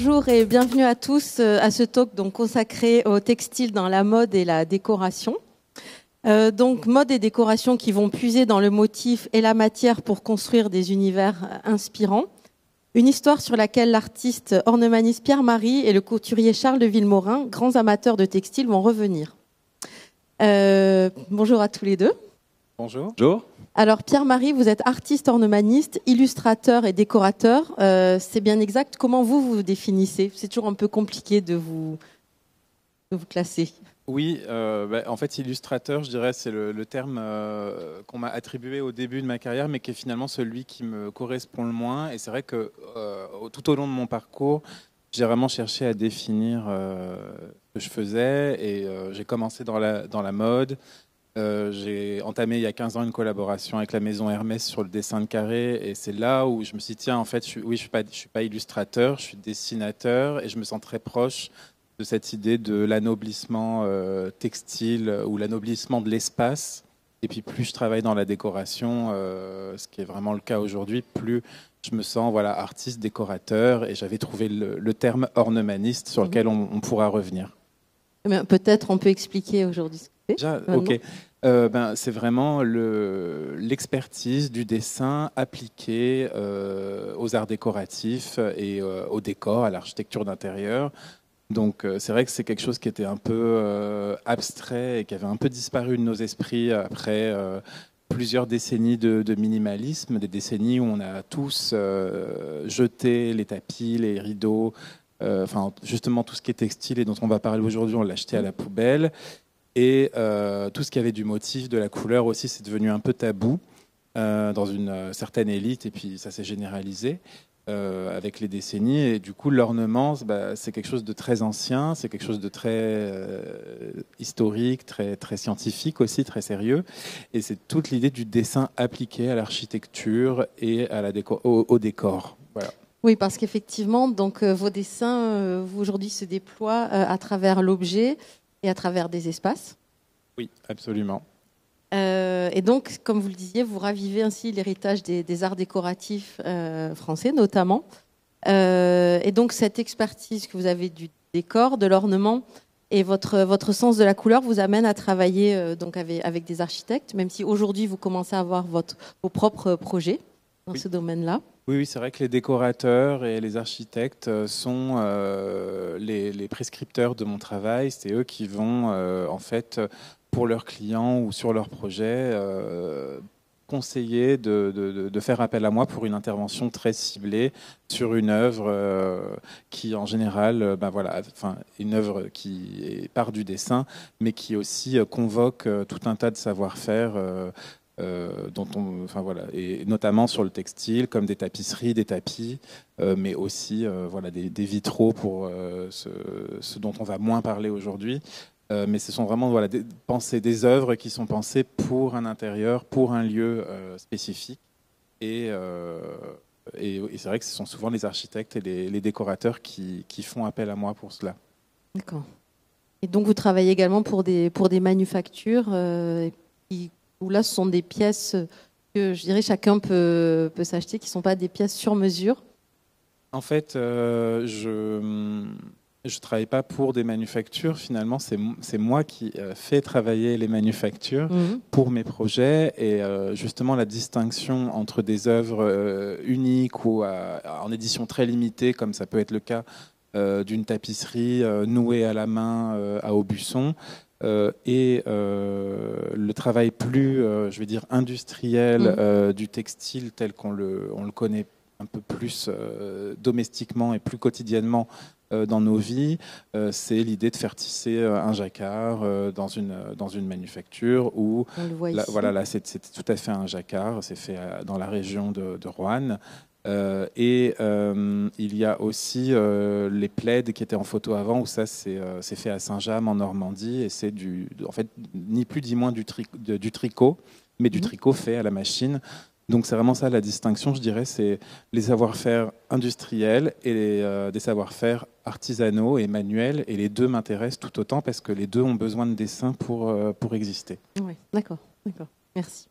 Bonjour et bienvenue à tous à ce talk donc, consacré au textile dans la mode et la décoration. Donc mode et décoration qui vont puiser dans le motif et la matière pour construire des univers inspirants. Une histoire sur laquelle l'artiste ornemaniste Pierre-Marie et le couturier Charles de Villemorin, grands amateurs de textile, vont revenir. Bonjour à tous les deux. Bonjour. Bonjour. Alors Pierre-Marie, vous êtes artiste ornemaniste, illustrateur et décorateur. C'est bien exact. Comment vous vous définissez ? C'est toujours un peu compliqué de vous classer. Oui, en fait, illustrateur, je dirais, c'est le terme qu'on m'a attribué au début de ma carrière, mais qui est finalement celui qui me correspond le moins. Et c'est vrai que tout au long de mon parcours, j'ai vraiment cherché à définir ce que je faisais. Et j'ai commencé dans la mode. J'ai entamé il y a 15 ans une collaboration avec la maison Hermès sur le dessin de carré. Et c'est là où je me suis dit, tiens, en fait, je suis pas illustrateur, je suis dessinateur. Et je me sens très proche de cette idée de l'anoblissement textile ou l'anoblissement de l'espace. Et puis plus je travaille dans la décoration, ce qui est vraiment le cas aujourd'hui, plus je me sens artiste, décorateur. Et j'avais trouvé le terme ornemaniste sur lequel on pourra revenir. Peut-être on peut expliquer aujourd'hui ce que c'est. Déjà, ok. C'est vraiment l'expertise du dessin appliqué aux arts décoratifs et au décor, à l'architecture d'intérieur. Donc c'est vrai que c'est quelque chose qui était un peu abstrait et qui avait un peu disparu de nos esprits après plusieurs décennies de minimalisme, des décennies où on a tous jeté les tapis, les rideaux, justement tout ce qui est textile et dont on va parler aujourd'hui, on l'a jeté à la poubelle. Et tout ce qui avait du motif, de la couleur aussi, c'est devenu un peu tabou dans une certaine élite, et puis ça s'est généralisé avec les décennies. Et du coup, l'ornement, c'est quelque chose de très ancien, c'est quelque chose de très historique, très, très scientifique aussi, très sérieux. Et c'est toute l'idée du dessin appliqué à l'architecture et à au décor. Voilà. Oui, parce qu'effectivement, donc, vos dessins, aujourd'hui, se déploient à travers l'objet et à travers des espaces. Oui, absolument. Et donc, comme vous le disiez, vous ravivez ainsi l'héritage des arts décoratifs français, notamment. Et donc, cette expertise que vous avez du décor, de l'ornement et votre sens de la couleur vous amène à travailler donc avec des architectes, même si aujourd'hui, vous commencez à avoir vos propres projets dans ce domaine-là. Oui, c'est vrai que les décorateurs et les architectes sont les prescripteurs de mon travail. C'est eux qui vont, en fait, pour leurs clients ou sur leurs projets, conseiller de faire appel à moi pour une intervention très ciblée sur une œuvre qui, en général, une œuvre qui part du dessin, mais qui aussi convoque tout un tas de savoir-faire et notamment sur le textile, comme des tapisseries, des tapis, mais aussi des vitraux pour ce dont on va moins parler aujourd'hui. Mais ce sont vraiment des œuvres qui sont pensées pour un intérieur, pour un lieu spécifique. Et c'est vrai que ce sont souvent les architectes et les décorateurs qui font appel à moi pour cela. D'accord. Et donc vous travaillez également pour des manufactures où là, ce sont des pièces que, je dirais, chacun peut s'acheter, qui ne sont pas des pièces sur mesure. En fait, je ne travaille pas pour des manufactures. Finalement, c'est moi qui fais travailler les manufactures pour mes projets. Et justement, la distinction entre des œuvres uniques ou en édition très limitée, comme ça peut être le cas d'une tapisserie nouée à la main à Aubusson, et le travail plus, industriel du textile tel qu'on le connaît un peu plus domestiquement et plus quotidiennement dans nos vies, c'est l'idée de faire tisser un jacquard dans une manufacture où là c'est tout à fait un jacquard, c'est fait dans la région de Roanne. Il y a aussi les plaids qui étaient en photo avant, où ça c'est fait à Saint-James en Normandie, et c'est en fait ni plus ni moins du tricot, mais du tricot fait à la machine. Donc c'est vraiment ça la distinction, je dirais, c'est les savoir-faire industriels et des savoir-faire artisanaux et manuels, et les deux m'intéressent tout autant parce que les deux ont besoin de dessin pour exister. Oui, d'accord, merci.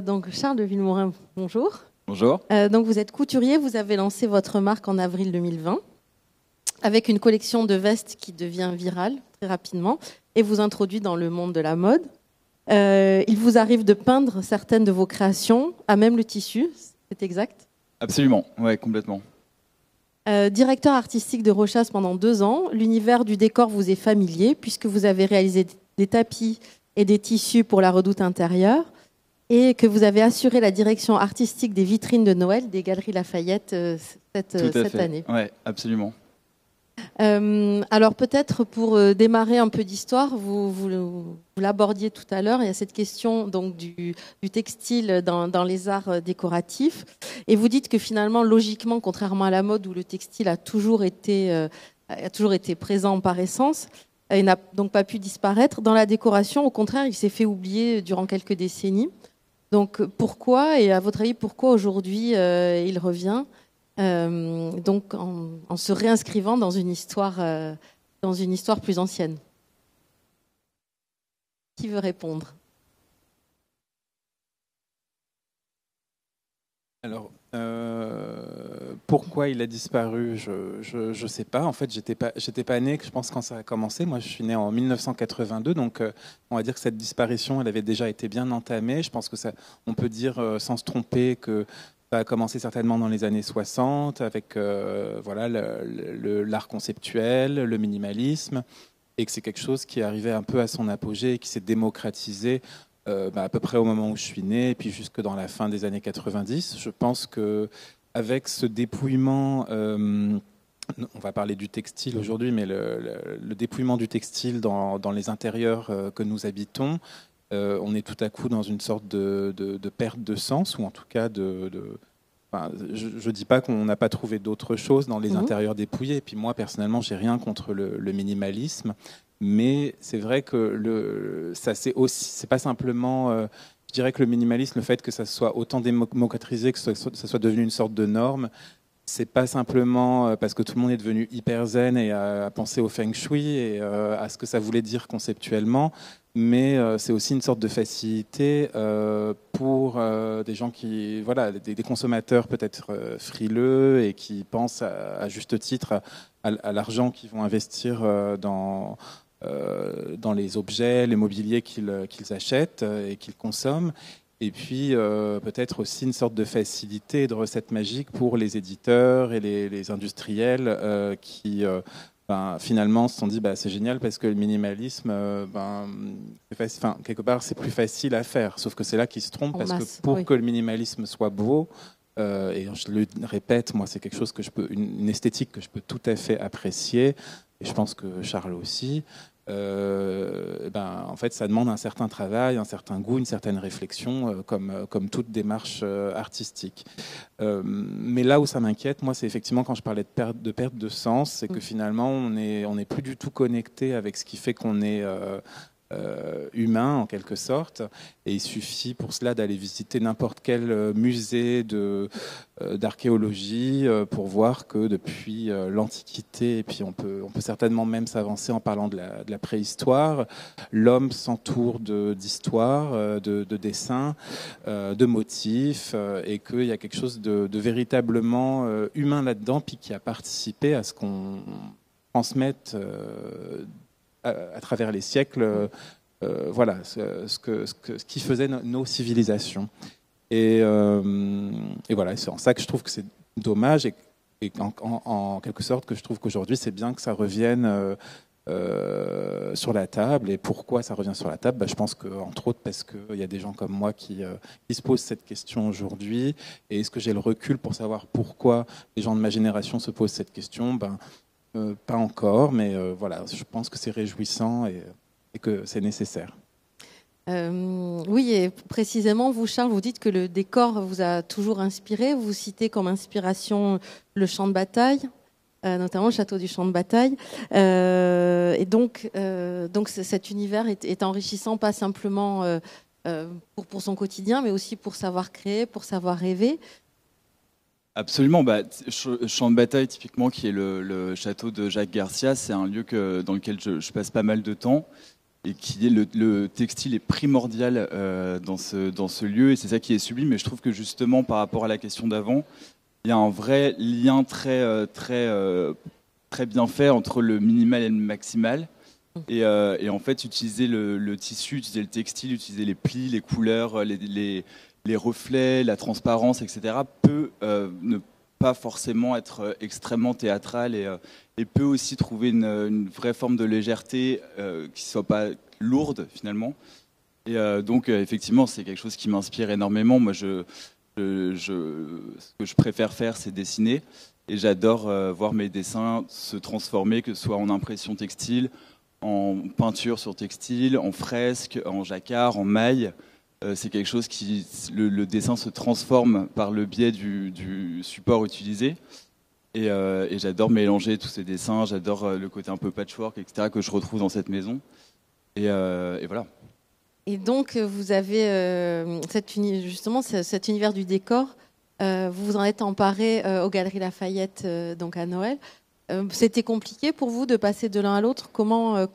Donc Charles de Villemorin, bonjour. Bonjour. Donc vous êtes couturier, vous avez lancé votre marque en avril 2020. avec une collection de vestes qui devient virale très rapidement et vous introduit dans le monde de la mode. Il vous arrive de peindre certaines de vos créations, à même le tissu, c'est exact? Absolument, ouais, complètement. Directeur artistique de Rochas pendant 2 ans, l'univers du décor vous est familier puisque vous avez réalisé des tapis et des tissus pour la Redoute intérieure et que vous avez assuré la direction artistique des vitrines de Noël des Galeries Lafayette cette année. Oui, absolument. Alors peut-être pour démarrer un peu d'histoire, vous l'abordiez tout à l'heure, il y a cette question donc, du textile dans les arts décoratifs. Et vous dites que finalement, logiquement, contrairement à la mode où le textile a toujours été présent par essence, et n'a donc pas pu disparaître, dans la décoration, au contraire, il s'est fait oublier durant quelques décennies. Donc pourquoi, et à votre avis, pourquoi aujourd'hui il revient donc en se réinscrivant dans une histoire plus ancienne? Qui veut répondre? Alors, pourquoi il a disparu, je sais pas. En fait, j'étais pas né, je pense, quand ça a commencé. Moi, je suis né en 1982, donc on va dire que cette disparition, elle avait déjà été bien entamée. Je pense que on peut dire, sans se tromper, que ça a commencé certainement dans les années 60 avec voilà, l'art conceptuel, le minimalisme, et que c'est quelque chose qui est arrivé un peu à son apogée et qui s'est démocratisé à peu près au moment où je suis né, et puis jusque dans la fin des années 90. Je pense qu'avec ce dépouillement, on va parler du textile aujourd'hui, mais le dépouillement du textile dans les intérieurs que nous habitons, on est tout à coup dans une sorte de perte de sens, ou en tout cas enfin, je ne dis pas qu'on n'a pas trouvé d'autres choses dans les intérieurs dépouillés. Et puis moi, personnellement, j'ai rien contre le minimalisme, mais c'est vrai que c'est pas simplement. Je dirais que le minimalisme, le fait que ça soit autant démocratisé, que ça soit devenu une sorte de norme, c'est pas simplement parce que tout le monde est devenu hyper zen et a pensé au feng shui et à ce que ça voulait dire conceptuellement, mais c'est aussi une sorte de facilité pour des gens qui, voilà, des consommateurs peut-être frileux et qui pensent à juste titre à l'argent qu'ils vont investir dans les objets, les mobiliers qu'ils achètent et qu'ils consomment. Et puis peut-être aussi une sorte de facilité, de recette magique pour les éditeurs et les industriels qui finalement se sont dit c'est génial parce que le minimalisme, quelque part c'est plus facile à faire. Sauf que c'est là qu'ils se trompent parce que pour que le minimalisme soit beau, et je le répète, moi c'est quelque chose que une esthétique que je peux tout à fait apprécier, et je pense que Charles aussi. En fait, ça demande un certain travail, un certain goût, une certaine réflexion, comme toute démarche artistique. Mais là où ça m'inquiète, moi, c'est effectivement quand je parlais de perte de sens, c'est que finalement, on n'est plus du tout connecté avec ce qui fait qu'on est humain, en quelque sorte. Et il suffit pour cela d'aller visiter n'importe quel musée d'archéologie pour voir que depuis l'Antiquité, et puis on peut certainement même s'avancer en parlant de la préhistoire, l'homme s'entoure d'histoires, de dessins, de motifs, et qu'il y a quelque chose de véritablement humain là-dedans, puis qui a participé à ce qu'on transmette à travers les siècles, voilà, ce qui faisait nos civilisations. Et voilà, c'est en ça que je trouve que c'est dommage, et en quelque sorte que je trouve qu'aujourd'hui c'est bien que ça revienne sur la table. Et pourquoi ça revient sur la table? Je pense qu'entre autres parce qu'il y a des gens comme moi qui se posent cette question aujourd'hui. Et est-ce que j'ai le recul pour savoir pourquoi les gens de ma génération se posent cette question? Pas encore, mais voilà, je pense que c'est réjouissant et que c'est nécessaire. Oui, et précisément, vous, Charles, vous dites que le décor vous a toujours inspiré. Vous citez comme inspiration le champ de bataille, notamment le château du champ de bataille. Et donc cet univers est enrichissant, pas simplement pour son quotidien, mais aussi pour savoir créer, pour savoir rêver. Absolument. Champ de bataille, typiquement, qui est le château de Jacques Garcia, c'est un lieu dans lequel je passe pas mal de temps, et qui est le textile est primordial dans ce lieu, et c'est ça qui est sublime. Mais je trouve que justement, par rapport à la question d'avant, il y a un vrai lien très très bien fait entre le minimal et le maximal. Et en fait, utiliser le tissu, utiliser le textile, utiliser les plis, les couleurs, les reflets, la transparence, etc., peut ne pas forcément être extrêmement théâtral et peut aussi trouver une vraie forme de légèreté qui ne soit pas lourde finalement. Et donc, effectivement, c'est quelque chose qui m'inspire énormément. Moi, ce que je préfère faire, c'est dessiner. Et j'adore voir mes dessins se transformer, que ce soit en impression textile, en peinture sur textile, en fresque, en jacquard, en maille. C'est quelque chose qui... Le dessin se transforme par le biais du support utilisé. Et j'adore mélanger tous ces dessins. J'adore le côté un peu patchwork, etc., que je retrouve dans cette maison. Et voilà. Et donc, vous avez justement cet univers du décor. Vous vous en êtes emparé aux Galeries Lafayette, donc à Noël. C'était compliqué pour vous de passer de l'un à l'autre. Comment,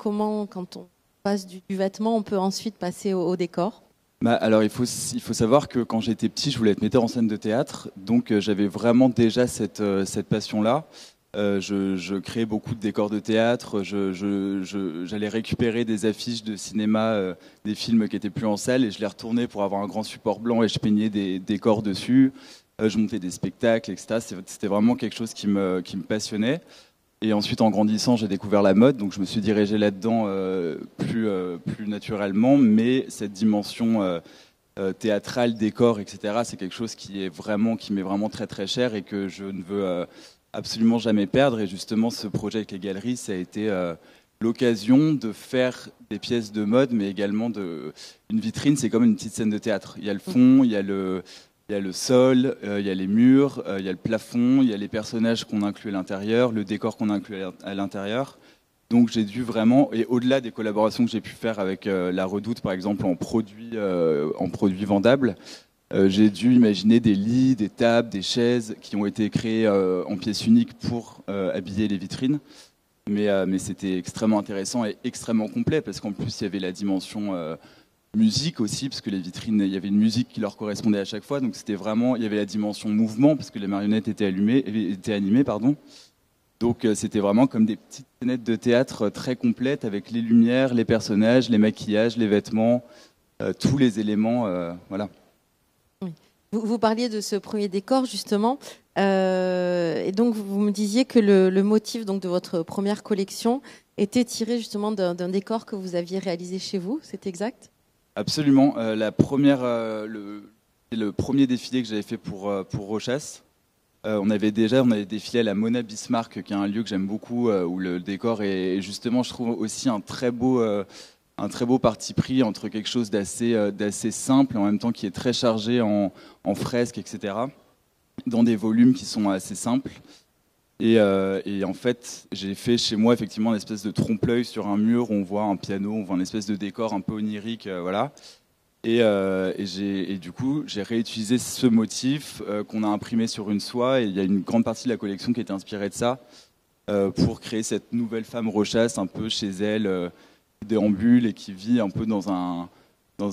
quand on passe du vêtement, on peut ensuite passer au décor? Alors, il faut savoir que quand j'étais petit, je voulais être metteur en scène de théâtre. Donc, j'avais vraiment déjà cette passion-là. Je créais beaucoup de décors de théâtre. J'allais récupérer des affiches de cinéma, des films qui étaient plus en salle, et je les retournais pour avoir un grand support blanc et je peignais des décors dessus. Je montais des spectacles, etc. C'était vraiment quelque chose qui me passionnait. Et ensuite, en grandissant, j'ai découvert la mode, donc je me suis dirigé là-dedans plus naturellement. Mais cette dimension théâtrale, décor, etc., c'est quelque chose qui m'est vraiment très très cher et que je ne veux absolument jamais perdre. Et justement, ce projet avec les galeries, ça a été l'occasion de faire des pièces de mode, mais également une vitrine. C'est comme une petite scène de théâtre. Il y a le fond, il y a le sol, il y a les murs, il y a le plafond, il y a les personnages qu'on inclut à l'intérieur, le décor qu'on inclut à l'intérieur. Donc j'ai dû vraiment, et au-delà des collaborations que j'ai pu faire avec La Redoute, par exemple, en produits vendables, j'ai dû imaginer des lits, des tables, des chaises qui ont été créées en pièces uniques pour habiller les vitrines. Mais c'était extrêmement intéressant et extrêmement complet, parce qu'en plus il y avait la dimension musique aussi, parce que les vitrines, il y avait une musique qui leur correspondait à chaque fois. Donc c'était vraiment, il y avait la dimension mouvement, parce que les marionnettes étaient animées, pardon. Donc c'était vraiment comme des petites scénettes de théâtre très complètes, avec les lumières, les personnages, les maquillages, les vêtements, tous les éléments, voilà. Oui. Vous parliez de ce premier décor justement, et donc vous me disiez que le motif donc de votre première collection était tiré justement d'un décor que vous aviez réalisé chez vous, c'est exact? Absolument. Le premier défilé que j'avais fait pour Rochas. On avait défilé à la Mona Bismarck, qui est un lieu que j'aime beaucoup, où le décor est justement, je trouve, aussi un très beau parti pris entre quelque chose d'assez simple, en même temps qui est très chargé en fresques, etc., dans des volumes qui sont assez simples. Et en fait, j'ai fait chez moi effectivement une espèce de trompe-l'œil sur un mur où on voit un piano, on voit une espèce de décor un peu onirique, voilà. Et du coup, j'ai réutilisé ce motif qu'on a imprimé sur une soie, et il y a une grande partie de la collection qui est inspirée de ça, pour créer cette nouvelle femme Rochas un peu chez elle, qui déambule et qui vit un peu dans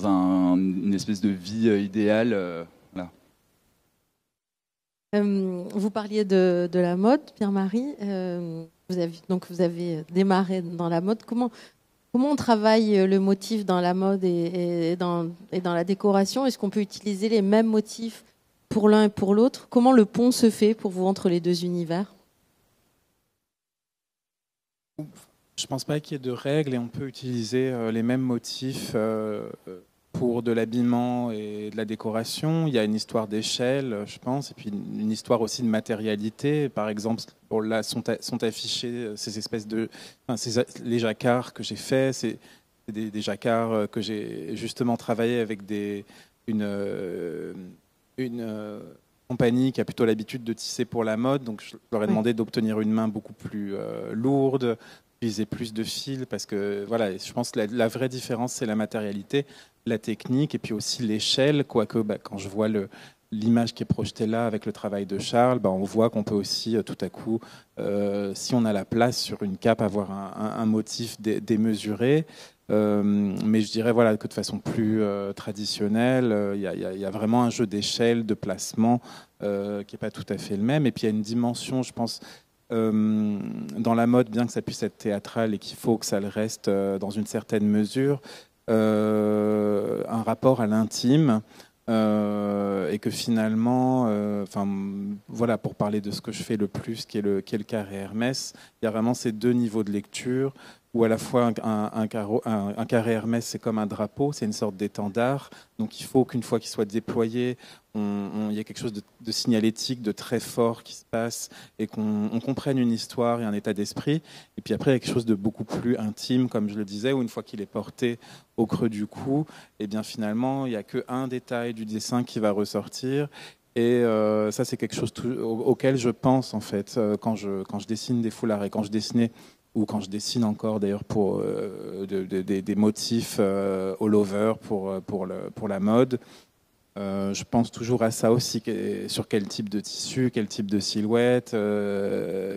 une espèce de vie idéale. Voilà. Vous parliez de la mode, Pierre-Marie. Vous avez démarré dans la mode. Comment on travaille le motif dans la mode et dans la décoration? Est-ce qu'on peut utiliser les mêmes motifs pour l'un et pour l'autre? Comment le pont se fait pour vous entre les deux univers? Je ne pense pas qu'il y ait de règles, et on peut utiliser les mêmes motifs pour de l'habillement et de la décoration. Il y a une histoire d'échelle, je pense, et puis une histoire aussi de matérialité. Par exemple, là sont affichés ces espèces les jacquards que j'ai faits. C'est des jacquards que j'ai justement travaillé avec une compagnie qui a plutôt l'habitude de tisser pour la mode. Donc je leur ai demandé d'obtenir une main beaucoup plus lourde, utiliser plus de fils, parce que voilà, je pense que la vraie différence, c'est la matérialité, la technique, et puis aussi l'échelle, quoique quand je vois l'image qui est projetée là avec le travail de Charles, on voit qu'on peut aussi tout à coup, si on a la place sur une cape, avoir un motif démesuré. Mais je dirais que de façon plus traditionnelle, il y a vraiment un jeu d'échelle, de placement qui n'est pas tout à fait le même. Et puis il y a une dimension, je pense, dans la mode, bien que ça puisse être théâtral et qu'il faut que ça le reste dans une certaine mesure, un rapport à l'intime. Et que finalement, voilà, pour parler de ce que je fais le plus, qui est le carré Hermès, il y a vraiment ces deux niveaux de lecture, où à la fois un carré Hermès, c'est comme un drapeau, c'est une sorte d'étendard, donc il faut qu'une fois qu'il soit déployé, il y ait quelque chose de signalétique, de très fort qui se passe, et qu'on comprenne une histoire et un état d'esprit. Et puis après, il y a quelque chose de beaucoup plus intime, comme je le disais, où une fois qu'il est porté au creux du cou, et bien finalement, il n'y a qu'un détail du dessin qui va ressortir. Et ça, c'est quelque chose auquel je pense, en fait, quand je dessine des foulards, et quand je dessinais, ou quand je dessine encore d'ailleurs pour des motifs all over pour la mode. Je pense toujours à ça aussi, sur quel type de tissu, quel type de silhouette,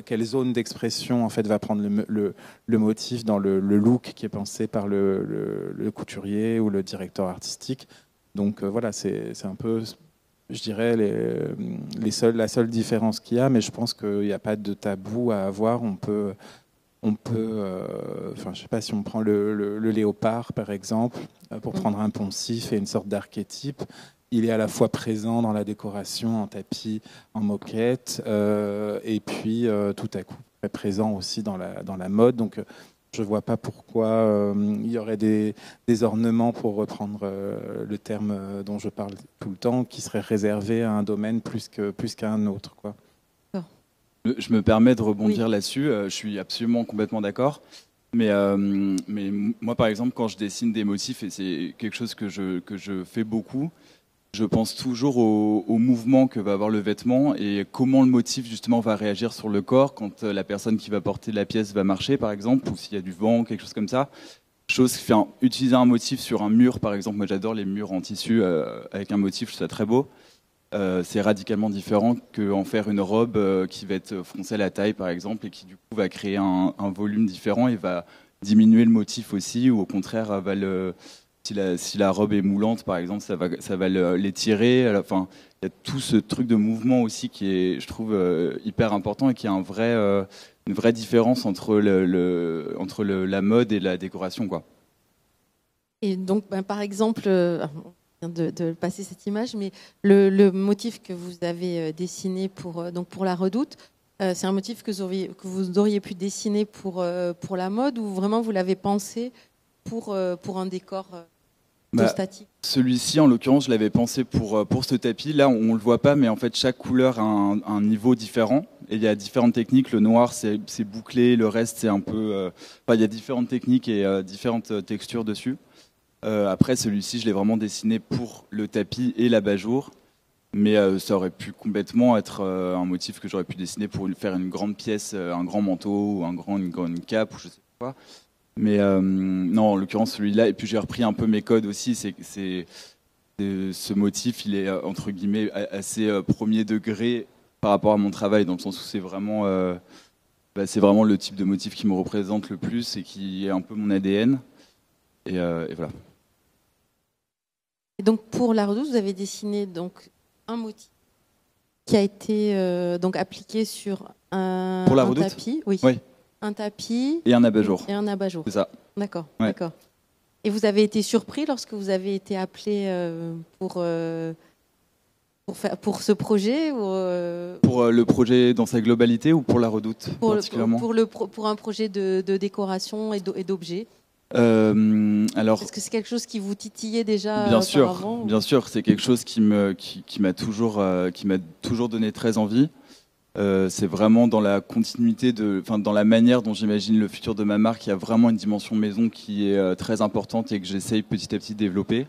quelle zone d'expression en fait va prendre le motif dans le look qui est pensé par le couturier ou le directeur artistique. Donc voilà, c'est un peu, je dirais, la seule différence qu'il y a, mais je pense qu'il n'y a pas de tabou à avoir. On peut, je sais pas, si on prend le léopard par exemple, pour prendre un poncif et une sorte d'archétype, il est à la fois présent dans la décoration, en tapis, en moquette, et puis tout à coup très présent aussi dans la mode. Donc je ne vois pas pourquoi il y aurait des ornements, pour reprendre le terme dont je parle tout le temps, qui seraient réservés à un domaine plus qu'à un autre, quoi. Je me permets de rebondir là-dessus, je suis absolument complètement d'accord. Mais moi, par exemple, quand je dessine des motifs, et c'est quelque chose que je fais beaucoup, je pense toujours au mouvement que va avoir le vêtement et comment le motif justement va réagir sur le corps quand la personne qui va porter la pièce va marcher, par exemple, ou s'il y a du vent, quelque chose comme ça. Utiliser un motif sur un mur, par exemple, moi j'adore les murs en tissu avec un motif, je trouve ça très beau. C'est radicalement différent qu'en faire une robe qui va être froncée à la taille, par exemple, et qui du coup va créer un volume différent et va diminuer le motif aussi, ou au contraire si la robe est moulante, par exemple, ça va l'étirer. Enfin, il y a tout ce truc de mouvement aussi qui est, je trouve, hyper important, et qui a une vraie différence entre la mode et la décoration, quoi. Et donc, par exemple, on vient de passer cette image, mais le motif que vous avez dessiné pour la Redoute, c'est un motif que vous auriez pu dessiner pour la mode, ou vraiment vous l'avez pensé pour un décor statique? Celui-ci, en l'occurrence, je l'avais pensé pour ce tapis. Là, on ne le voit pas, mais en fait, chaque couleur a un niveau différent. Et il y a différentes techniques. Le noir, c'est bouclé. Le reste, c'est un peu... il y a différentes techniques et différentes textures dessus. Après, celui-ci, je l'ai vraiment dessiné pour le tapis et l'abat-jour. Mais ça aurait pu complètement être un motif que j'aurais pu dessiner pour faire une grande pièce, un grand manteau, ou une cape, ou je sais pas quoi. Mais non, en l'occurrence, celui-là. Et puis j'ai repris un peu mes codes aussi. Ce motif, il est entre guillemets assez premier degré par rapport à mon travail, dans le sens où c'est vraiment le type de motif qui me représente le plus et qui est un peu mon ADN. Et voilà. Et donc pour la Redoute, vous avez dessiné donc un motif qui a été appliqué sur un tapis. Oui. Un tapis et un abat-jour. C'est ça. D'accord. Ouais. D'accord. Et vous avez été surpris lorsque vous avez été appelé pour ce projet, ou Pour le projet dans sa globalité, ou pour la Redoute particulièrement? Pour un projet de décoration et d'objets. Alors, est-ce que c'est quelque chose qui vous titillait déjà bien auparavant? sûr, c'est quelque chose qui m'a toujours donné très envie. C'est vraiment dans la continuité dans la manière dont j'imagine le futur de ma marque. Il y a vraiment une dimension maison qui est très importante et que j'essaye petit à petit de développer.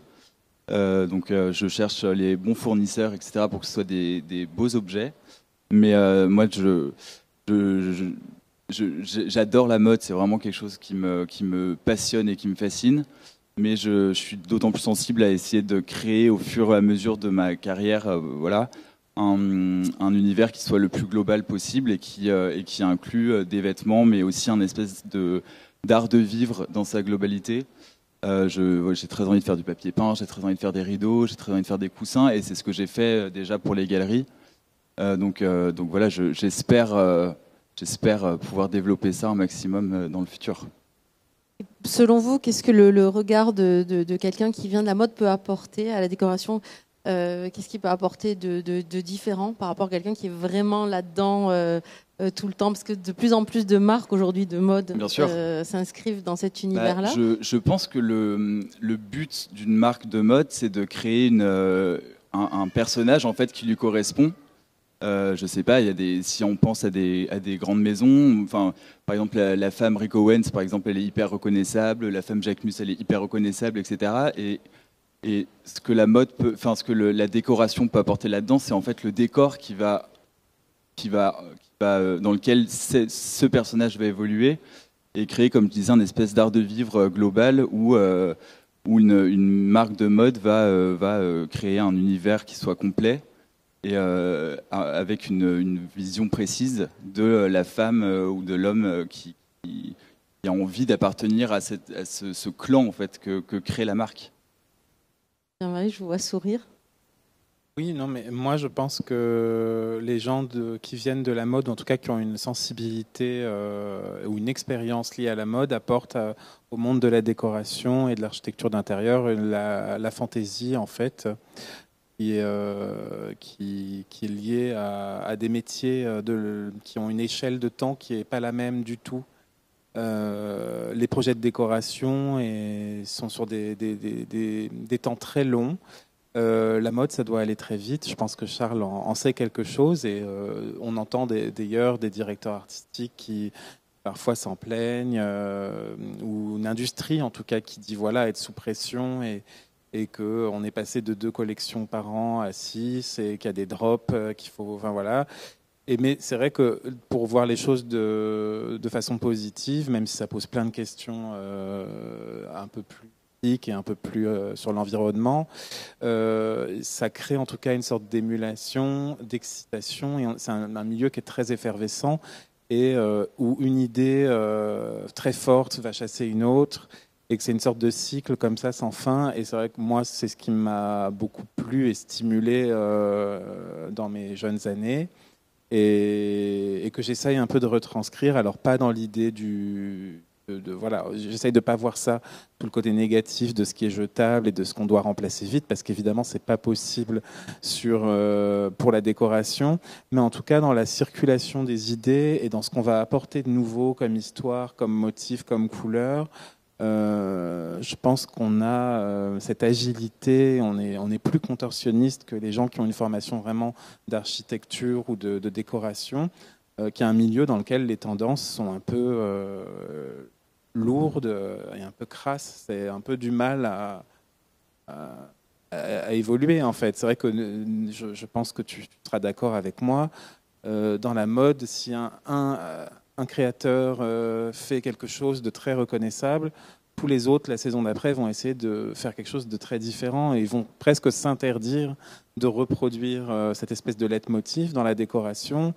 Donc je cherche les bons fournisseurs, etc., pour que ce soit des beaux objets. Mais moi, j'adore la mode, c'est vraiment quelque chose qui me passionne et qui me fascine. Mais je suis d'autant plus sensible à essayer de créer au fur et à mesure de ma carrière, un univers qui soit le plus global possible et qui inclut des vêtements, mais aussi un espèce d'art de vivre dans sa globalité. J'ai très envie de faire du papier peint, j'ai très envie de faire des rideaux, j'ai très envie de faire des coussins, et c'est ce que j'ai fait déjà pour les galeries. Donc voilà, j'espère j'espère pouvoir développer ça un maximum dans le futur. Selon vous, qu'est-ce que le regard de quelqu'un qui vient de la mode peut apporter à la décoration? Qu'est-ce qu'il peut apporter de différent par rapport à quelqu'un qui est vraiment là-dedans tout le temps? Parce que de plus en plus de marques aujourd'hui de mode s'inscrivent dans cet univers-là. Je pense que le but d'une marque de mode, c'est de créer un personnage en fait, qui lui correspond. Je sais pas, si on pense à des grandes maisons, enfin, par exemple la femme Rick Owens, par exemple, elle est hyper reconnaissable, la femme Jacquemus, elle est hyper reconnaissable, etc. Et ce que la mode peut, enfin ce que la décoration peut apporter là-dedans, c'est en fait le décor dans lequel ce personnage va évoluer et créer, comme je disais, un espèce d'art de vivre global où une marque de mode va créer un univers qui soit complet et avec une vision précise de la femme ou de l'homme qui a envie d'appartenir à ce clan en fait que crée la marque. Jean-Marie, je vous vois sourire. Oui, non, mais moi je pense que les gens qui viennent de la mode, en tout cas qui ont une sensibilité ou une expérience liée à la mode, apportent au monde de la décoration et de l'architecture d'intérieur la fantaisie en fait, qui est liée à des métiers qui ont une échelle de temps qui n'est pas la même du tout. Les projets de décoration sont sur des temps très longs. La mode, ça doit aller très vite. Je pense que Charles en sait quelque chose et on entend d'ailleurs des directeurs artistiques qui parfois s'en plaignent ou une industrie en tout cas qui dit voilà, être sous pression et qu'on est passé de 2 collections par an à 6 et qu'il y a des drops qu'il faut... Enfin voilà. Mais c'est vrai que pour voir les choses de façon positive, même si ça pose plein de questions un peu plus éthiques et un peu plus sur l'environnement, ça crée en tout cas une sorte d'émulation, d'excitation. Et c'est un milieu qui est très effervescent et où une idée très forte va chasser une autre et que c'est une sorte de cycle comme ça sans fin. Et c'est vrai que moi, c'est ce qui m'a beaucoup plu et stimulé dans mes jeunes années. Et que j'essaye un peu de retranscrire, alors pas dans l'idée voilà, j'essaye de pas voir ça, tout le côté négatif de ce qui est jetable et de ce qu'on doit remplacer vite, parce qu'évidemment c'est pas possible pour la décoration, mais en tout cas dans la circulation des idées et dans ce qu'on va apporter de nouveau comme histoire, comme motif, comme couleur. Je pense qu'on a cette agilité, on est plus contorsionniste que les gens qui ont une formation vraiment d'architecture ou de décoration, qui est un milieu dans lequel les tendances sont un peu lourdes et un peu crasses. C'est un peu du mal à évoluer en fait. C'est vrai que je pense que tu seras d'accord avec moi. Dans la mode, si un créateur fait quelque chose de très reconnaissable, tous les autres, la saison d'après, vont essayer de faire quelque chose de très différent et ils vont presque s'interdire de reproduire cette espèce de leitmotiv dans la décoration.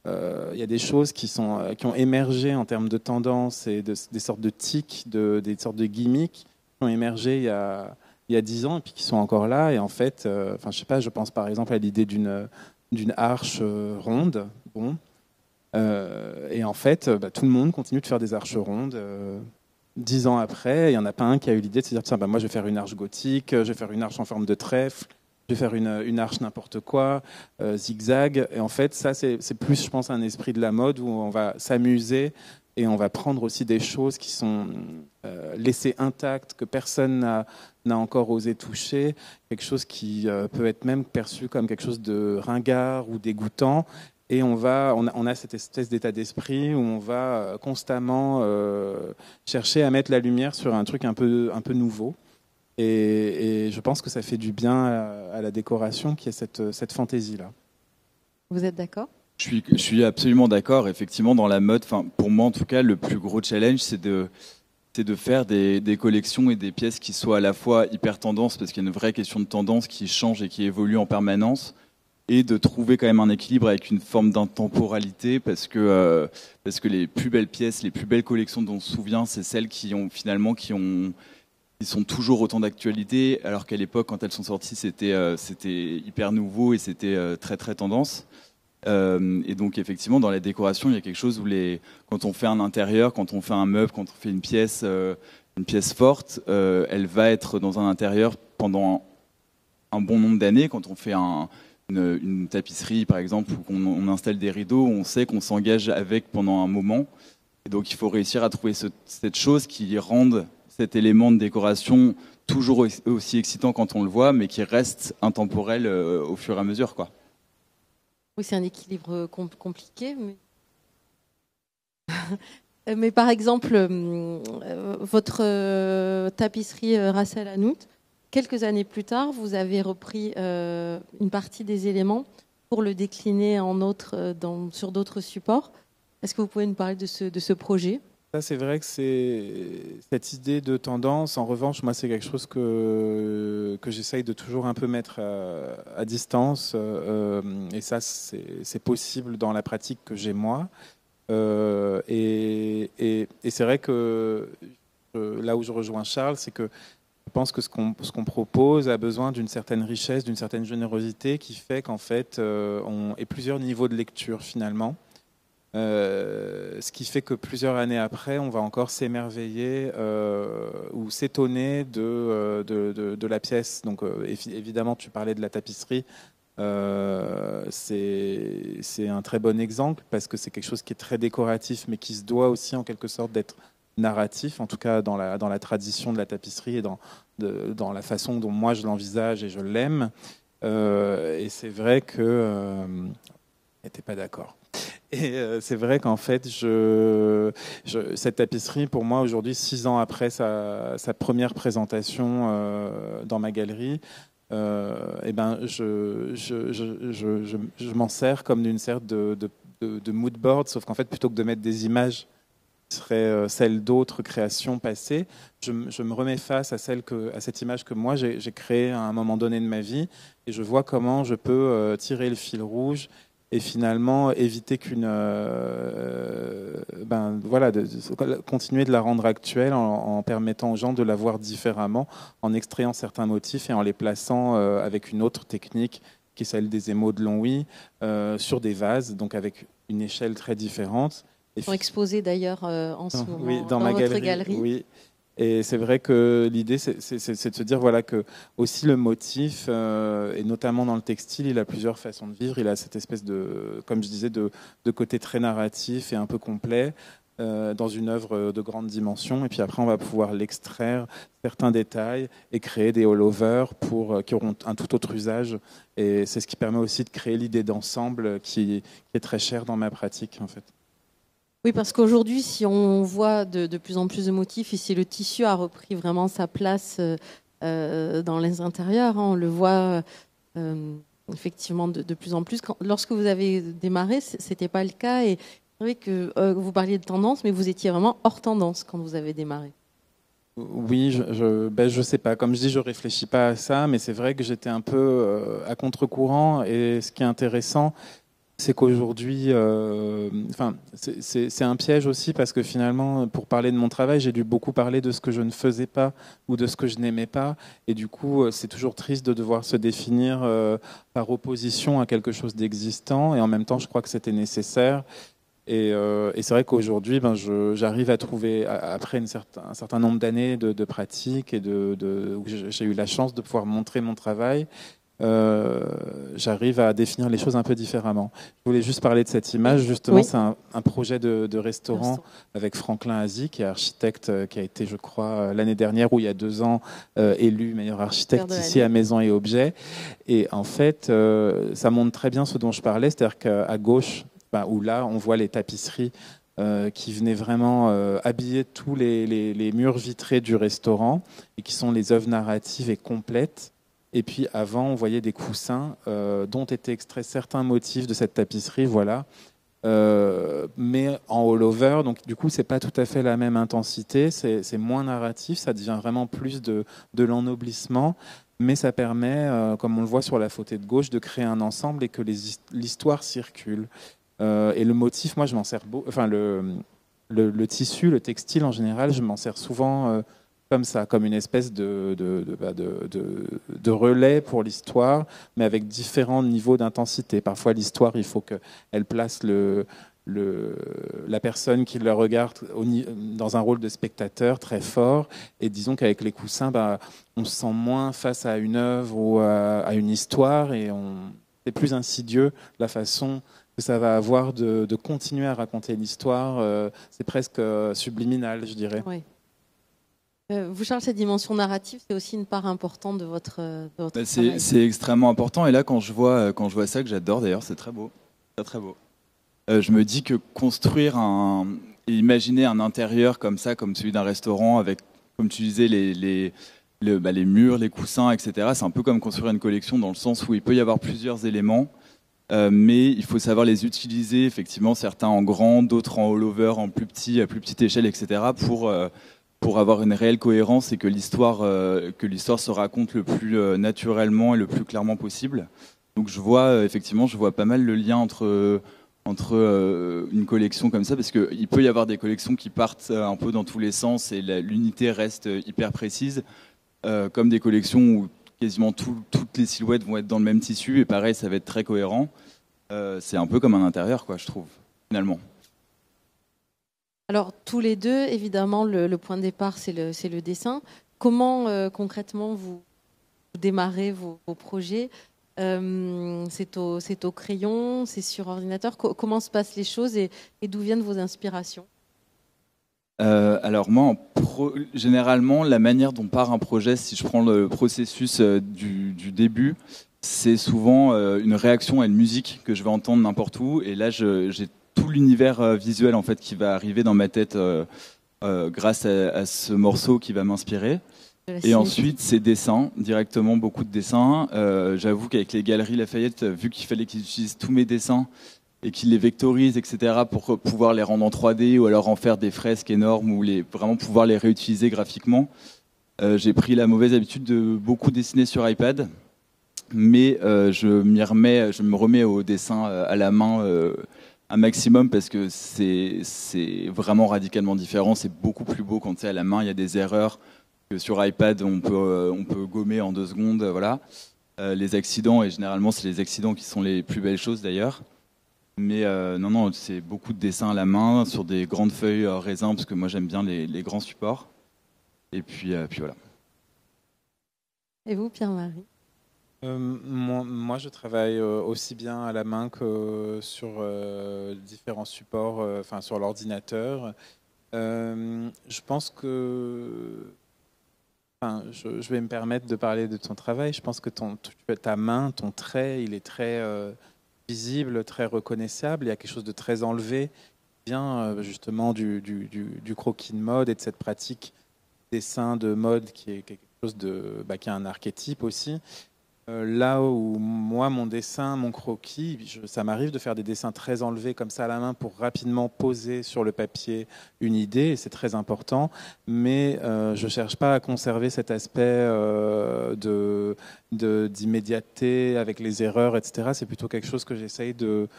Il y a des choses qui ont émergé en termes de tendance et des sortes de tics, des sortes de gimmicks qui ont émergé il y a 10 ans et puis qui sont encore là. Et en fait, je sais pas, je pense par exemple à l'idée d'une arche ronde. Bon. Et en fait, tout le monde continue de faire des arches rondes. 10 ans après, il n'y en a pas un qui a eu l'idée de se dire tiens, moi je vais faire une arche gothique, je vais faire une arche en forme de trèfle, je vais faire une arche n'importe quoi, zigzag. Et en fait, ça, c'est plus, je pense, un esprit de la mode où on va s'amuser et on va prendre aussi des choses qui sont laissées intactes, que personne n'a encore osé toucher, quelque chose qui peut être même perçu comme quelque chose de ringard ou dégoûtant. Et on a cette espèce d'état d'esprit où on va constamment chercher à mettre la lumière sur un truc un peu nouveau. Et je pense que ça fait du bien à la décoration qui est cette fantaisie-là. Vous êtes d'accord ? Je suis absolument d'accord. Effectivement, dans la mode, pour moi en tout cas, le plus gros challenge, c'est de faire des collections et des pièces qui soient à la fois hyper tendance, parce qu'il y a une vraie question de tendance qui change et qui évolue en permanence, et de trouver quand même un équilibre avec une forme d'intemporalité, parce que les plus belles pièces, les plus belles collections dont on se souvient, c'est celles qui sont toujours autant d'actualité, alors qu'à l'époque, quand elles sont sorties, c'était hyper nouveau et c'était très très tendance. Et donc effectivement, dans la décoration, il y a quelque chose où quand on fait un intérieur, quand on fait un meuble, quand on fait une pièce forte, elle va être dans un intérieur pendant un bon nombre d'années. Quand on fait une tapisserie, par exemple, ou qu'on installe des rideaux, on sait qu'on s'engage avec pendant un moment. Et donc il faut réussir à trouver cette chose qui rende cet élément de décoration toujours aussi excitant quand on le voit, mais qui reste intemporel au fur et à mesure, quoi. Oui, c'est un équilibre compliqué. Mais par exemple, votre tapisserie Ras El Hanout, quelques années plus tard, vous avez repris une partie des éléments pour le décliner sur d'autres supports. Est-ce que vous pouvez nous parler de ce projet ? Ça, c'est vrai que c'est cette idée de tendance. En revanche, moi, c'est quelque chose que j'essaye de toujours un peu mettre à distance. Et ça, c'est possible dans la pratique que j'ai moi. Et c'est vrai que là où je rejoins Charles, c'est que je pense que ce qu'on propose a besoin d'une certaine richesse, d'une certaine générosité qui fait qu'en fait, on ait plusieurs niveaux de lecture finalement. Ce qui fait que plusieurs années après, on va encore s'émerveiller ou s'étonner de la pièce. Donc évidemment, tu parlais de la tapisserie. C'est un très bon exemple parce que c'est quelque chose qui est très décoratif, mais qui se doit aussi en quelque sorte d'être narratif, en tout cas dans la tradition de la tapisserie et dans la façon dont moi je l'envisage et je l'aime. Et c'est vrai que... n'était pas d'accord. Et c'est vrai qu'en fait, cette tapisserie, pour moi, aujourd'hui, 6 ans après sa première présentation dans ma galerie, eh ben, je m'en sers comme d'une sorte de mood board, sauf qu'en fait, plutôt que de mettre des images qui seraient celles d'autres créations passées, je me remets face à cette image que moi, j'ai créée à un moment donné de ma vie, et je vois comment je peux tirer le fil rouge et finalement éviter continuer de la rendre actuelle en permettant aux gens de la voir différemment, en extrayant certains motifs et en les plaçant avec une autre technique qui est celle des émaux de Longwy sur des vases, donc avec une échelle très différente. Ils sont exposés d'ailleurs en ce moment oui, dans votre galerie. Oui. Et c'est vrai que l'idée, c'est de se dire voilà, que aussi le motif, et notamment dans le textile, il a plusieurs façons de vivre. Il a cette espèce de, comme je disais, de côté très narratif et un peu complet dans une œuvre de grande dimension. Et puis après, on va pouvoir l'extraire, certains détails, et créer des all-over qui auront un tout autre usage. Et c'est ce qui permet aussi de créer l'idée d'ensemble qui est très chère dans ma pratique, en fait. Oui, parce qu'aujourd'hui, si on voit de plus en plus de motifs, et si le tissu a repris vraiment sa place dans les intérieurs, on le voit effectivement de plus en plus. Lorsque vous avez démarré, ce n'était pas le cas. Et c'est vrai que vous parliez de tendance, mais vous étiez vraiment hors tendance quand vous avez démarré. Oui, je sais pas. Comme je dis, je réfléchis pas à ça, mais c'est vrai que j'étais un peu à contre-courant. Et ce qui est intéressant, c'est qu'aujourd'hui, c'est un piège aussi parce que finalement, pour parler de mon travail, j'ai dû beaucoup parler de ce que je ne faisais pas ou de ce que je n'aimais pas. Et du coup, c'est toujours triste de devoir se définir par opposition à quelque chose d'existant. Et en même temps, je crois que c'était nécessaire. Et c'est vrai qu'aujourd'hui, j'arrive à trouver, après un certain nombre d'années de pratique et où j'ai eu la chance de pouvoir montrer mon travail, j'arrive à définir les choses un peu différemment. Je voulais juste parler de cette image. Justement, oui. C'est un projet de restaurant avec Franklin Azy, qui est architecte, qui a été, je crois, l'année dernière ou il y a 2 ans, élu meilleur architecte ici à Maisons et Objets. Et en fait, ça montre très bien ce dont je parlais, c'est-à-dire qu'à gauche, où là, on voit les tapisseries qui venaient vraiment habiller tous les murs vitrés du restaurant et qui sont les œuvres narratives et complètes. Et puis avant, on voyait des coussins dont étaient extraits certains motifs de cette tapisserie, voilà, mais en all-over. Donc du coup, c'est pas tout à fait la même intensité, c'est moins narratif, ça devient vraiment plus de l'ennoblissement, mais ça permet, comme on le voit sur la photo de gauche, de créer un ensemble et que l'histoire circule. Et le motif, moi, je m'en sers beaucoup. Enfin, le tissu, le textile en général, je m'en sers souvent comme ça, comme une espèce de relais pour l'histoire, mais avec différents niveaux d'intensité. Parfois, l'histoire, il faut qu'elle place la personne qui le regarde dans un rôle de spectateur très fort. Et disons qu'avec les coussins, on se sent moins face à une œuvre ou à une histoire, et c'est plus insidieux la façon que ça va avoir de continuer à raconter l'histoire. C'est presque subliminal, je dirais. Oui. Vous, Charles, cette dimension narrative, c'est aussi une part importante de votre travail. C'est extrêmement important. Et là, quand je vois ça, que j'adore d'ailleurs, c'est très beau. Très, très beau. Je me dis que construire et imaginer un intérieur comme ça, comme celui d'un restaurant, avec, comme tu disais, les murs, les coussins, etc., c'est un peu comme construire une collection dans le sens où il peut y avoir plusieurs éléments, mais il faut savoir les utiliser, effectivement, certains en grand, d'autres en all-over, en plus petit, à plus petite échelle, etc., pour avoir une réelle cohérence et que l'histoire se raconte le plus naturellement et le plus clairement possible. Donc je vois pas mal le lien entre une collection comme ça, parce qu'il peut y avoir des collections qui partent un peu dans tous les sens et l'unité reste hyper précise, comme des collections où quasiment toutes les silhouettes vont être dans le même tissu, et pareil, ça va être très cohérent. C'est un peu comme un intérieur, quoi, je trouve, finalement. Alors, tous les deux, évidemment, le point de départ, c'est le dessin. Comment, concrètement, vous démarrez vos projets ? C'est au crayon, c'est sur ordinateur. Comment se passent les choses et d'où viennent vos inspirations ? Alors moi, généralement, la manière dont part un projet, si je prends le processus du début, c'est souvent une réaction à une musique que je vais entendre n'importe où. Et là, j'ai tout l'univers visuel en fait qui va arriver dans ma tête grâce à ce morceau qui va m'inspirer. Et ensuite, c'est dessins, directement beaucoup de dessins. J'avoue qu'avec les Galeries Lafayette, vu qu'il fallait qu'ils utilisent tous mes dessins et qu'ils les vectorisent, etc., pour pouvoir les rendre en 3D ou alors en faire des fresques énormes ou vraiment pouvoir les réutiliser graphiquement, j'ai pris la mauvaise habitude de beaucoup dessiner sur iPad. Mais je me remets au dessin à la main un maximum parce que c'est vraiment radicalement différent. C'est beaucoup plus beau quand c'est à la main, il y a des erreurs que sur iPad on peut gommer en 2 secondes, voilà. Les accidents, et généralement c'est les accidents qui sont les plus belles choses d'ailleurs. Mais non, c'est beaucoup de dessins à la main sur des grandes feuilles raisin, parce que moi j'aime bien les grands supports. Et puis voilà. Et vous, Pierre-Marie ? Moi, je travaille aussi bien à la main que sur différents supports, enfin sur l'ordinateur. Je pense que, je vais me permettre de parler de ton travail. Je pense que ta main, ton trait, il est très visible, très reconnaissable. Il y a quelque chose de très enlevé, qui vient justement du croquis de mode et de cette pratique dessin de mode qui est quelque chose qui a un archétype aussi. Là où moi, mon dessin, mon croquis, ça m'arrive de faire des dessins très enlevés comme ça à la main pour rapidement poser sur le papier une idée, et c'est très important, mais je ne cherche pas à conserver cet aspect d'immédiateté avec les erreurs, etc. C'est plutôt quelque chose que j'essaye de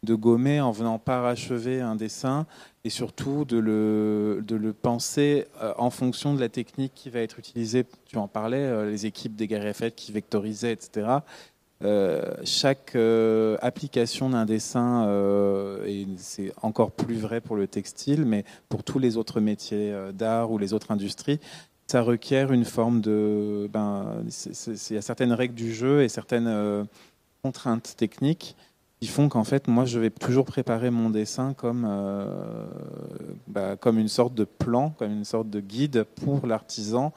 gommer en venant parachever un dessin, et surtout de le penser en fonction de la technique qui va être utilisée. Tu en parlais, les équipes des Galeries Lafayette qui vectorisaient, etc. Chaque application d'un dessin, et c'est encore plus vrai pour le textile, mais pour tous les autres métiers d'art ou les autres industries, ça requiert une forme de... il y a certaines règles du jeu et certaines contraintes techniques qui font qu'en fait, moi, je vais toujours préparer mon dessin comme une sorte de plan, comme une sorte de guide pour l'artisan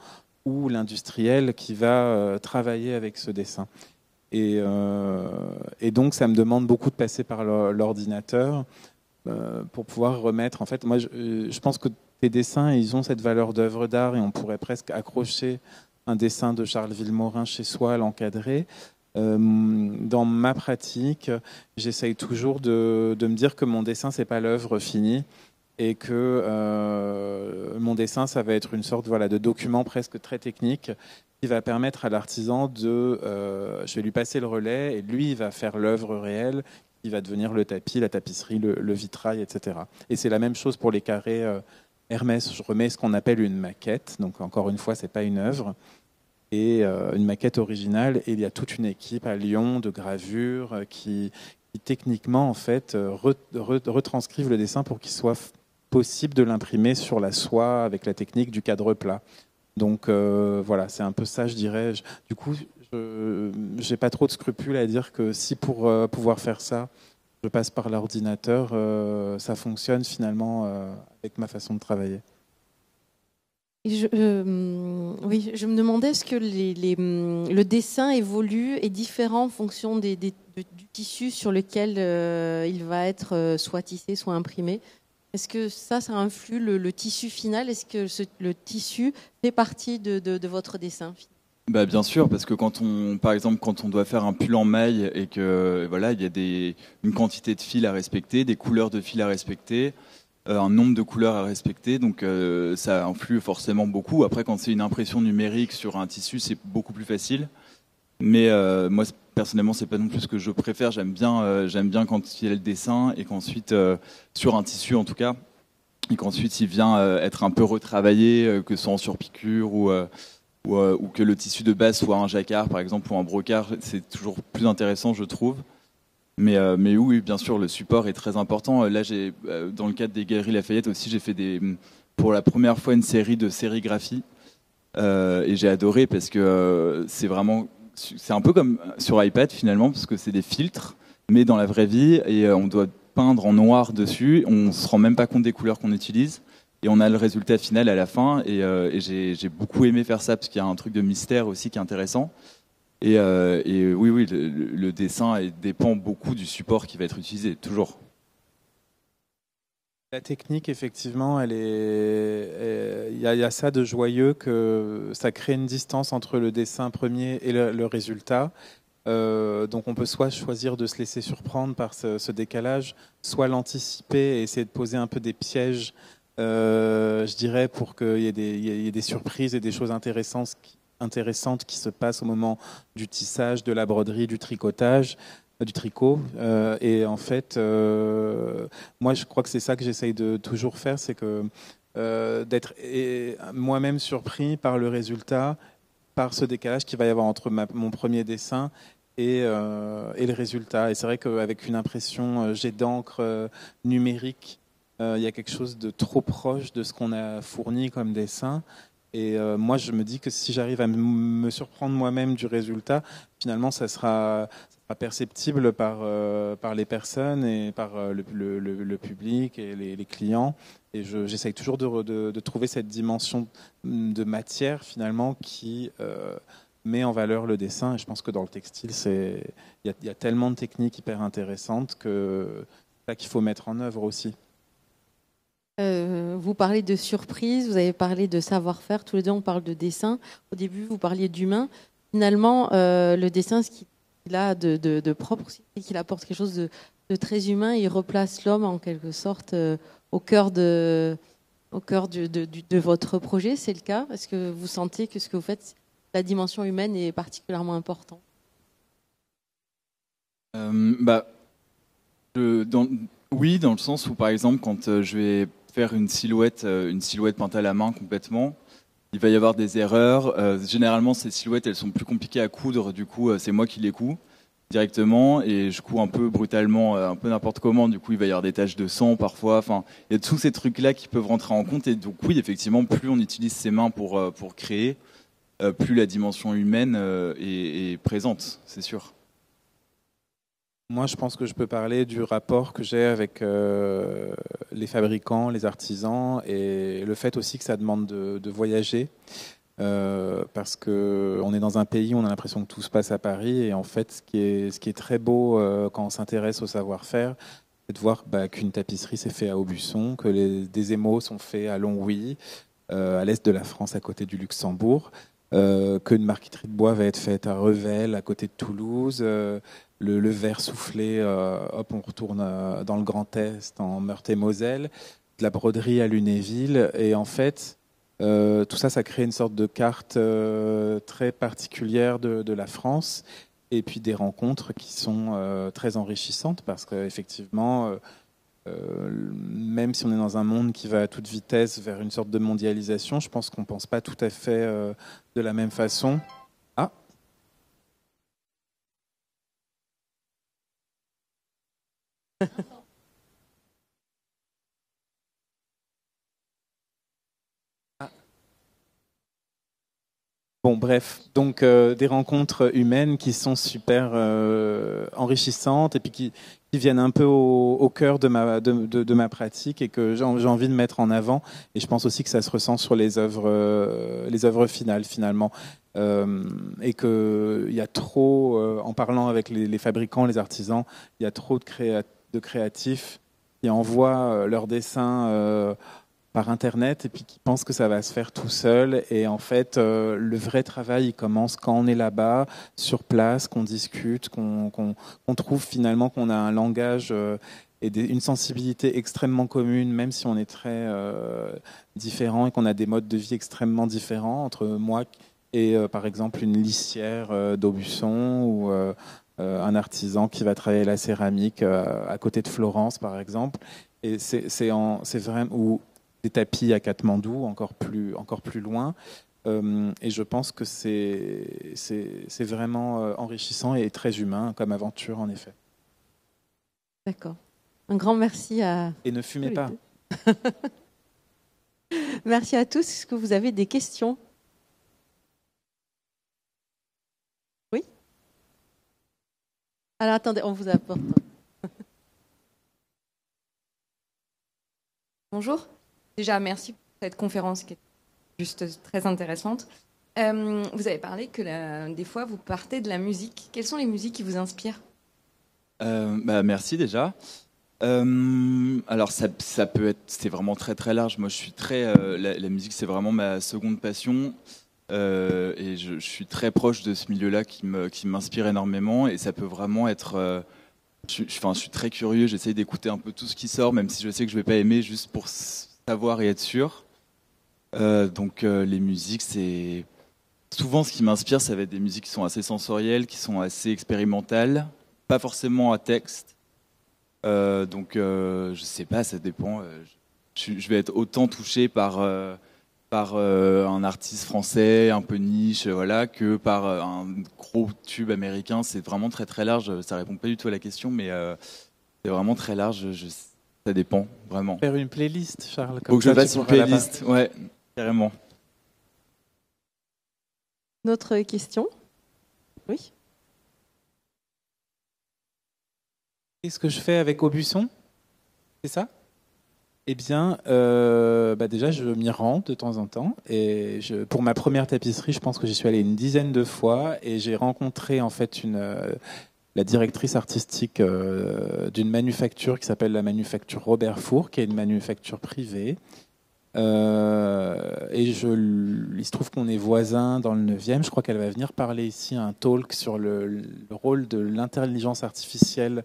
ou l'industriel qui va travailler avec ce dessin. Et donc, ça me demande beaucoup de passer par l'ordinateur pour pouvoir remettre... En fait, moi, je pense que tes dessins, ils ont cette valeur d'œuvre d'art, et on pourrait presque accrocher un dessin de Charles Villemorin chez soi, l'encadrer. Dans ma pratique, j'essaye toujours de me dire que mon dessin, c'est pas l'œuvre finie, et que mon dessin, ça va être une sorte de document presque très technique qui va permettre à l'artisan je vais lui passer le relais, et lui, il va faire l'œuvre réelle, qui va devenir le tapis, la tapisserie, le vitrail, etc. Et c'est la même chose pour les carrés Hermès, je remets ce qu'on appelle une maquette. Donc encore une fois, c'est pas une œuvre. Et une maquette originale. Et il y a toute une équipe à Lyon de gravure qui techniquement en fait retranscrivent le dessin pour qu'il soit possible de l'imprimer sur la soie avec la technique du cadre plat. Donc voilà, c'est un peu ça, je dirais. Du coup, je n'ai pas trop de scrupules à dire que si pour pouvoir faire ça, je passe par l'ordinateur, ça fonctionne finalement avec ma façon de travailler. Et oui, je me demandais, est-ce que le dessin évolue, est différent en fonction du tissu sur lequel il va être soit tissé, soit imprimé? Est-ce que ça influe le tissu final? Est-ce que le tissu fait partie de votre dessin? Bah, bien sûr, parce que par exemple, quand on doit faire un pull en maille et que voilà, il y a une quantité de fils à respecter, des couleurs de fils à respecter, un nombre de couleurs à respecter, donc ça influe forcément beaucoup. Après, quand c'est une impression numérique sur un tissu, c'est beaucoup plus facile. Mais moi, personnellement, c'est pas non plus ce que je préfère. J'aime bien quand il y a le dessin et qu'ensuite, sur un tissu en tout cas, et qu'ensuite il vient être un peu retravaillé, que ce soit en surpiqûre ou que le tissu de base soit un jacquard, par exemple, ou un brocart. C'est toujours plus intéressant, je trouve. Mais oui, bien sûr, le support est très important. Là, dans le cadre des Galeries Lafayette aussi, j'ai fait pour la première fois une série de sérigraphie. Et j'ai adoré parce que c'est un peu comme sur iPad finalement, parce que c'est des filtres, mais dans la vraie vie, et on doit peindre en noir dessus. On ne se rend même pas compte des couleurs qu'on utilise. Et on a le résultat final à la fin. Et j'ai beaucoup aimé faire ça, parce qu'il y a un truc de mystère aussi qui est intéressant. Et oui, le dessin dépend beaucoup du support qui va être utilisé, toujours. La technique, effectivement, il y a ça de joyeux que ça crée une distance entre le dessin premier et le résultat. Donc on peut soit choisir de se laisser surprendre par ce décalage, soit l'anticiper et essayer de poser un peu des pièges, je dirais, pour qu'il y ait des surprises et des choses intéressantes qui se passent au moment du tissage, de la broderie, du tricotage, du tricot. Et en fait, moi, je crois que c'est ça que j'essaye de toujours faire, c'est que d'être moi-même surpris par le résultat, par ce décalage qu'il va y avoir entre mon premier dessin et le résultat. Et c'est vrai qu'avec une impression jet d'encre numérique, il y a quelque chose de trop proche de ce qu'on a fourni comme dessin. Et moi, je me dis que si j'arrive à me surprendre moi-même du résultat, finalement, ça sera perceptible par les personnes et par le public et les clients. Et j'essaye toujours de trouver cette dimension de matière, finalement, qui met en valeur le dessin. Et je pense que dans le textile, il y a tellement de techniques hyper intéressantes que c'est ça qu'il faut mettre en œuvre aussi. Vous parlez de surprise, vous avez parlé de savoir-faire, tous les deux on parle de dessin. Au début, vous parliez d'humain. Finalement, le dessin, ce qu'il a de propre, c'est qu'il apporte quelque chose de très humain. Il replace l'homme en quelque sorte au cœur de votre projet. C'est le cas? Est-ce que vous sentez que ce que vous faites, la dimension humaine est particulièrement importante? Oui, dans le sens où, par exemple, quand je vais faire une silhouette peinte à la main complètement, il va y avoir des erreurs. Généralement, ces silhouettes, elles sont plus compliquées à coudre. Du coup, c'est moi qui les couds directement et je couds un peu brutalement, un peu n'importe comment. Du coup, il va y avoir des taches de sang parfois. Enfin, il y a tous ces trucs-là qui peuvent rentrer en compte. Et donc, oui, effectivement, plus on utilise ses mains pour créer, plus la dimension humaine est présente, c'est sûr. Moi, je pense que je peux parler du rapport que j'ai avec les fabricants, les artisans, et le fait aussi que ça demande de voyager, parce qu'on est dans un pays où on a l'impression que tout se passe à Paris, et en fait, ce qui est très beau quand on s'intéresse au savoir-faire, c'est de voir qu'une tapisserie s'est faite à Aubusson, que des émaux sont faits à Longwy, à l'est de la France, à côté du Luxembourg, qu'une marqueterie de bois va être faite à Revel, à côté de Toulouse. Le verre soufflé, on retourne dans le Grand Est, en Meurthe-et-Moselle, de la broderie à Lunéville. Et en fait, tout ça, ça crée une sorte de carte très particulière de la France. Et puis des rencontres qui sont très enrichissantes parce qu'effectivement, même si on est dans un monde qui va à toute vitesse vers une sorte de mondialisation, je pense qu'on ne pense pas tout à fait de la même façon. Ah. Bon, bref, donc des rencontres humaines qui sont super enrichissantes et puis qui viennent un peu au cœur de ma pratique et que j'ai envie de mettre en avant. Et je pense aussi que ça se ressent sur les œuvres finales, finalement. Et qu'il y a trop, en parlant avec les fabricants, les artisans, il y a trop de créatifs qui envoient leurs dessins par Internet et puis qui pensent que ça va se faire tout seul. Et en fait, le vrai travail, il commence quand on est là-bas, sur place, qu'on discute, qu'on trouve finalement qu'on a un langage et une sensibilité extrêmement commune, même si on est très différents et qu'on a des modes de vie extrêmement différents entre moi et par exemple une lissière d'Aubusson ou un artisan qui va travailler la céramique à côté de Florence, par exemple. Et c'est vraiment... Ou des tapis à Katmandou, encore plus loin. Et je pense que c'est vraiment enrichissant et très humain comme aventure, en effet. D'accord. Un grand merci à... Et ne fumez pas. Merci à tous. Est-ce que vous avez des questions ? Oui ? Alors attendez, on vous apporte. Bonjour. Déjà, merci pour cette conférence qui est juste très intéressante. Vous avez parlé que des fois, vous partez de la musique. Quelles sont les musiques qui vous inspirent ? Merci déjà. Alors, ça peut être... C'est vraiment très, très large. Moi, je suis très... la musique, c'est vraiment ma seconde passion. Et je suis très proche de ce milieu-là qui m'inspire énormément. Et ça peut vraiment être... je suis très curieux. J'essaye d'écouter un peu tout ce qui sort, même si je sais que je ne vais pas aimer, juste pour savoir et être sûr. Donc les musiques, c'est souvent ce qui m'inspire, ça va être des musiques qui sont assez sensorielles, qui sont assez expérimentales, pas forcément à texte. Donc je sais pas, ça dépend. Je vais être autant touché par un artiste français un peu niche, voilà, que par un gros tube américain. C'est vraiment très très large. Ça répond pas du tout à la question, mais c'est vraiment très large. Ça dépend, vraiment. Faire une playlist, Charles. Faut que je fasse une playlist, ouais, carrément. Notre question ? Oui. Qu'est-ce que je fais avec Aubusson ? C'est ça ? Eh bien, déjà, je m'y rends de temps en temps. Et pour ma première tapisserie, je pense que j'y suis allé une dizaine de fois. Et j'ai rencontré en fait la directrice artistique d'une manufacture qui s'appelle la manufacture Robert Four, qui est une manufacture privée. Et il se trouve qu'on est voisins dans le 9e. Je crois qu'elle va venir parler ici un talk sur le rôle de l'intelligence artificielle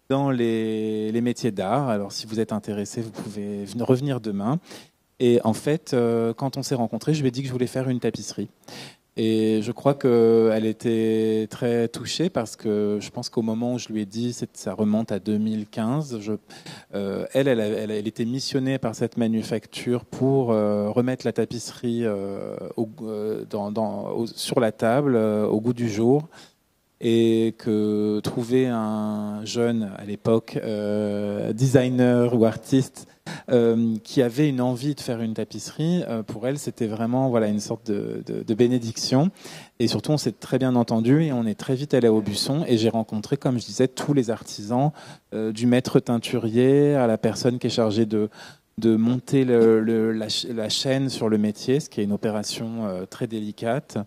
dans les métiers d'art. Alors si vous êtes intéressé, vous pouvez revenir demain. Et en fait, quand on s'est rencontrés, je lui ai dit que je voulais faire une tapisserie. Et je crois qu'elle était très touchée parce que je pense qu'au moment où je lui ai dit, ça remonte à 2015, elle était missionnée par cette manufacture pour remettre la tapisserie sur la table au goût du jour. Et que trouver un jeune, à l'époque, designer ou artiste qui avait une envie de faire une tapisserie, pour elle, c'était vraiment une sorte de bénédiction. Et surtout, on s'est très bien entendu et on est très vite allé à Aubusson. Et j'ai rencontré, comme je disais, tous les artisans, du maître teinturier à la personne qui est chargée de monter la chaîne sur le métier, ce qui est une opération très délicate.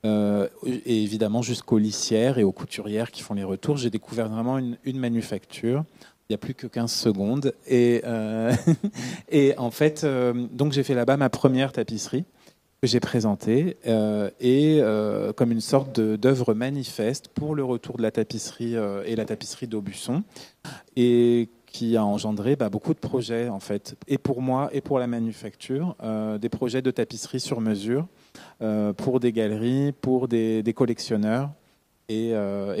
Et évidemment jusqu'aux lissières et aux couturières qui font les retours. J'ai découvert vraiment une manufacture. Il n'y a plus que 15 secondes. Et en fait, donc j'ai fait là-bas ma première tapisserie que j'ai présentée comme une sorte d'œuvre manifeste pour le retour de la tapisserie et la tapisserie d'Aubusson. Et qui a engendré beaucoup de projets, en fait, et pour moi et pour la manufacture, des projets de tapisserie sur mesure, pour des galeries, pour des collectionneurs. Et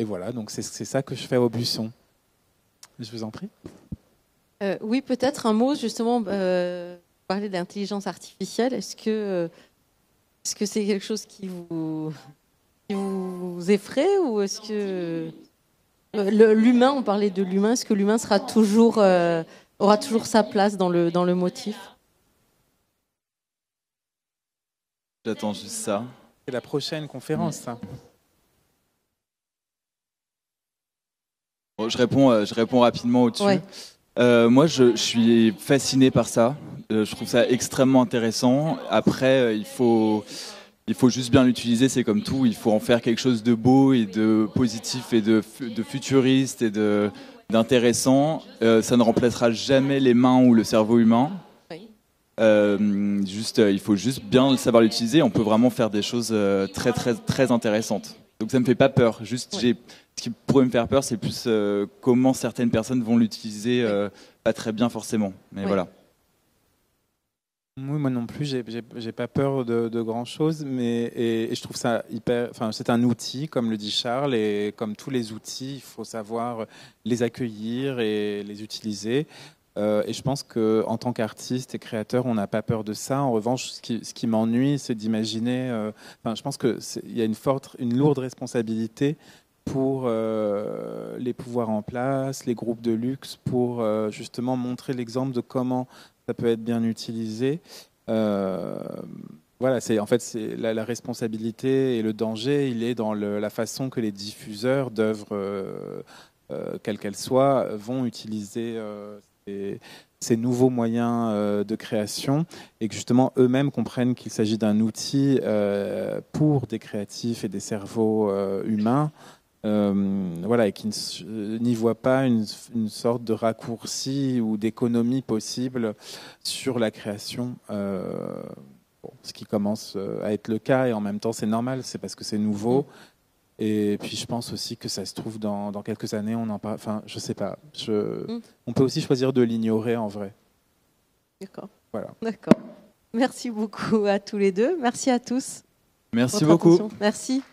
voilà, donc c'est ça que je fais à Aubusson. Je vous en prie. Oui, peut-être un mot justement. Parler d'intelligence artificielle. Est-ce que c'est quelque chose qui vous effraie ou est-ce que l'humain, on parlait de l'humain, est-ce que l'humain sera toujours aura toujours sa place dans le motif? J'attends juste ça. C'est la prochaine conférence, ça. Bon, je réponds rapidement au-dessus. Ouais. Moi, je suis fasciné par ça. Je trouve ça extrêmement intéressant. Après, il faut juste bien l'utiliser. C'est comme tout. Il faut en faire quelque chose de beau et de positif et de futuriste et d'intéressant. Ça ne remplacera jamais les mains ou le cerveau humain. Oui. Il faut juste bien savoir l'utiliser. On peut vraiment faire des choses très, très, très intéressantes. Donc ça me fait pas peur. Juste, Oui. ce qui pourrait me faire peur, c'est plus comment certaines personnes vont l'utiliser, pas très bien forcément. Mais Oui. voilà. Oui, moi non plus, j'ai pas peur de grand chose, et je trouve ça hyper. Enfin, c'est un outil, comme le dit Charles, et comme tous les outils, il faut savoir les accueillir et les utiliser. Et je pense que en tant qu'artiste et créateur, on n'a pas peur de ça. En revanche, ce qui m'ennuie, c'est d'imaginer. Enfin, je pense que il y a une lourde responsabilité pour les pouvoirs en place, les groupes de luxe, pour justement montrer l'exemple de comment ça peut être bien utilisé. Voilà, c'est la responsabilité et le danger, il est dans la façon que les diffuseurs d'œuvres, quelles qu'elles soient, vont utiliser ces nouveaux moyens de création, et que justement eux-mêmes comprennent qu'il s'agit d'un outil pour des créatifs et des cerveaux humains. Voilà, et qui n'y voit pas une sorte de raccourci ou d'économie possible sur la création, ce qui commence à être le cas, et en même temps c'est normal, c'est parce que c'est nouveau. Et puis je pense aussi que ça se trouve dans quelques années, on en parle. Enfin, je sais pas. On peut aussi choisir de l'ignorer en vrai. D'accord. Voilà. D'accord. Merci beaucoup à tous les deux. Merci à tous. Merci Votre beaucoup. attention. Merci.